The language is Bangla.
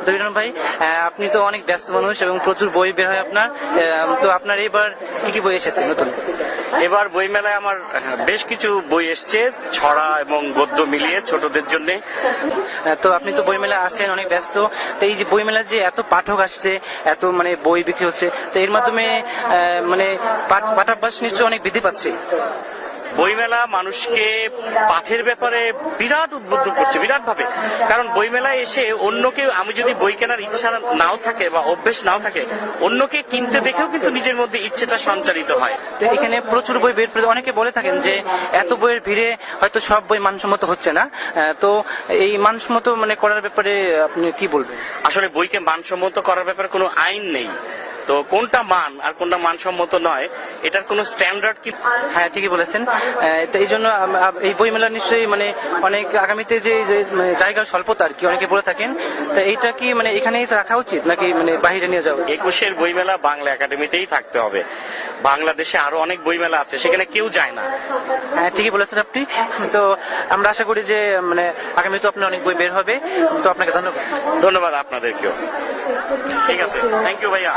তো ইরন ভাই, আপনি তো অনেক ব্যস্ত মানুষ এবং প্রচুর বই বের হয় আপনার। তো আপনার এবার কি কি বই এসেছে নতুন? এবার বইমেলায় আমার বেশ কিছু বই এসছে, ছড়া এবং গদ্য মিলিয়ে ছোটদের জন্য। তো আপনি তো বইমেলা আছেন, অনেক ব্যস্ত। তো এই যে বইমেলা যে এত পাঠক আসছে, এত মানে বই বিক্রি হচ্ছে, তো এর মাধ্যমে মানে পাঠাভ্যাস নিশ্চয়ই অনেক বৃদ্ধি পাচ্ছে। বইমেলা মানুষকে পাঠের ব্যাপারে বিরাট উদ্বুদ্ধ করছে, বিরাট ভাবে। কারণ বইমেলায় এসে অন্যকে, আমি যদি বই কেনার ইচ্ছা নাও থাকে বা অভ্যেস নাও থাকে, অন্যকে কিনতে দেখেও কিন্তু নিজের মধ্যে ইচ্ছেটা সঞ্চারিত হয়। তো এখানে প্রচুর বই বের করে, অনেকে বলে থাকেন যে এত বইয়ের ভিড়ে হয়তো সব বই মানসম্মত হচ্ছে না। তো এই মানসম্মত মানে করার ব্যাপারে আপনি কি বলবেন? আসলে বইকে মানসম্মত করার ব্যাপারে কোনো আইন নেই, তো কোনটা মান আর কোনটা মানসম্মত নয় এটার কোনো স্ট্যান্ডার্ড কি? হ্যাঁ, ঠিকই বলেছেন। তো এই জন্য এই বইমেলা নিশ্চয়ই মানে অনেক আগামীতে যে যে মানে জায়গার স্বল্পতা আর কি অনেকে বলে থাকেন, তো এইটা কি মানে এখানেই রাখা উচিত নাকি মানে বাইরে নিয়ে যাওয়া? 21-এর বইমেলা বাংলা একাডেমিতেই থাকতে হবে। বাংলাদেশে আরো অনেক বইমেলা আছে, সেখানে কেউ যায় না। হ্যাঁ, ঠিকই বলেছেন আপনি। তো আমরা আশা করি যে মানে আগামী তো আপনার অনেক বই বের হবে। তো আপনাকে ধন্যবাদ। ধন্যবাদ আপনাদেরকেও। ঠিক আছে, থ্যাংক ইউ ভাইয়া।